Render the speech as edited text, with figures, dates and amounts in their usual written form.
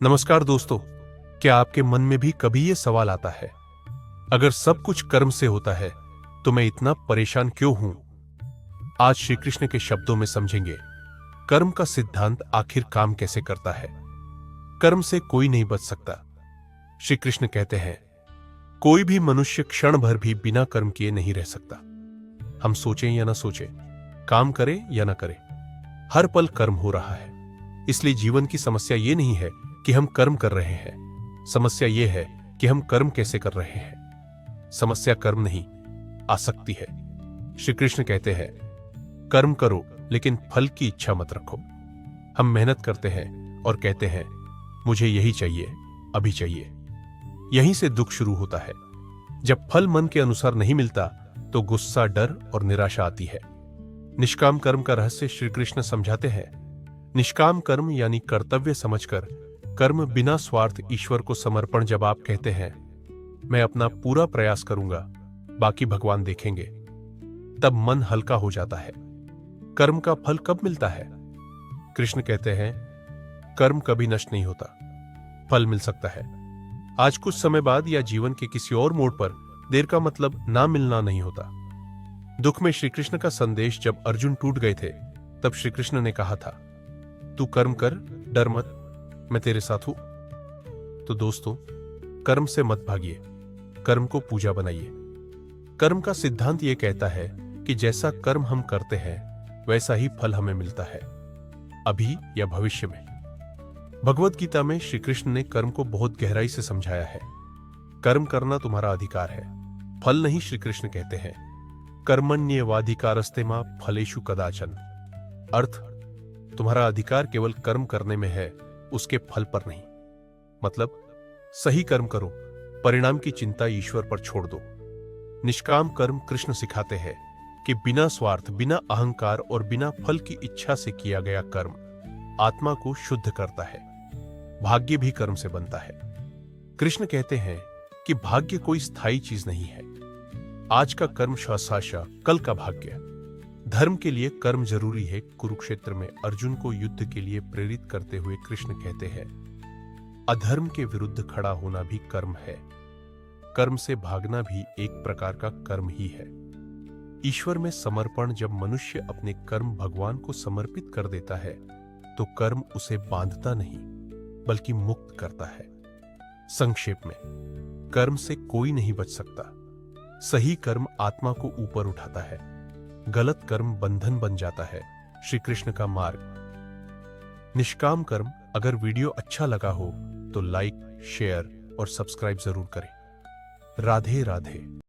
नमस्कार दोस्तों, क्या आपके मन में भी कभी ये सवाल आता है, अगर सब कुछ कर्म से होता है तो मैं इतना परेशान क्यों हूं? आज श्री कृष्ण के शब्दों में समझेंगे कर्म का सिद्धांत आखिर काम कैसे करता है। कर्म से कोई नहीं बच सकता। श्री कृष्ण कहते हैं, कोई भी मनुष्य क्षण भर भी बिना कर्म किए नहीं रह सकता। हम सोचें या ना सोचें, काम करें या ना करें, हर पल कर्म हो रहा है। इसलिए जीवन की समस्या ये नहीं है कि हम कर्म कर रहे हैं, समस्या यह है कि हम कर्म कैसे कर रहे हैं। समस्या कर्म नहीं, आसक्ति है। श्री कृष्ण कहते हैं, कर्म करो लेकिन फल की इच्छा मत रखो। हम मेहनत करते हैं और कहते हैं, मुझे यही चाहिए, अभी चाहिए। यहीं से दुख शुरू होता है। जब फल मन के अनुसार नहीं मिलता तो गुस्सा, डर और निराशा आती है। निष्काम कर्म का रहस्य श्री कृष्ण समझाते हैं। निष्काम कर्म यानी कर्तव्य समझकर कर्म, बिना स्वार्थ, ईश्वर को समर्पण। जब आप कहते हैं, मैं अपना पूरा प्रयास करूंगा, बाकी भगवान देखेंगे, तब मन हल्का हो जाता है। कर्म का फल कब मिलता है? कृष्ण कहते हैं, कर्म कभी नष्ट नहीं होता, फल मिल सकता है आज, कुछ समय बाद, या जीवन के किसी और मोड़ पर। देर का मतलब ना मिलना नहीं होता। दुख में श्री कृष्ण का संदेश जब अर्जुन टूट गए थे, तब श्री कृष्ण ने कहा था, तू कर्म कर, डर मत, मैं तेरे साथ हूं। तो दोस्तों, कर्म से मत भागिए, कर्म को पूजा बनाइए। कर्म का सिद्धांत यह कहता है कि जैसा कर्म हम करते हैं वैसा ही फल हमें मिलता है, अभी या भविष्य में। भगवद गीता में श्री कृष्ण ने कर्म को बहुत गहराई से समझाया है। कर्म करना तुम्हारा अधिकार है, फल नहीं। श्री कृष्ण कहते हैं, कर्मण्येवाधिकारस्ते मा फलेषु कदाचन। अर्थ, तुम्हारा अधिकार केवल कर्म करने में है, उसके फल पर नहीं। मतलब, सही कर्म करो, परिणाम की चिंता ईश्वर पर छोड़ दो। निष्काम कर्म कृष्ण सिखाते हैं कि बिना स्वार्थ, बिना अहंकार और बिना फल की इच्छा से किया गया कर्म आत्मा को शुद्ध करता है। भाग्य भी कर्म से बनता है। कृष्ण कहते हैं कि भाग्य कोई स्थायी चीज नहीं है। आज का कर्म शासा, कल का भाग्य। धर्म के लिए कर्म जरूरी है। कुरुक्षेत्र में अर्जुन को युद्ध के लिए प्रेरित करते हुए कृष्ण कहते हैं, अधर्म के विरुद्ध खड़ा होना भी कर्म है। कर्म से भागना भी एक प्रकार का कर्म ही है। ईश्वर में समर्पण, जब मनुष्य अपने कर्म भगवान को समर्पित कर देता है तो कर्म उसे बांधता नहीं बल्कि मुक्त करता है। संक्षेप में, कर्म से कोई नहीं बच सकता। सही कर्म आत्मा को ऊपर उठाता है, गलत कर्म बंधन बन जाता है। श्री कृष्ण का मार्ग। निष्काम कर्म। अगर वीडियो अच्छा लगा हो तो लाइक, शेयर और सब्सक्राइब जरूर करें। राधे राधे।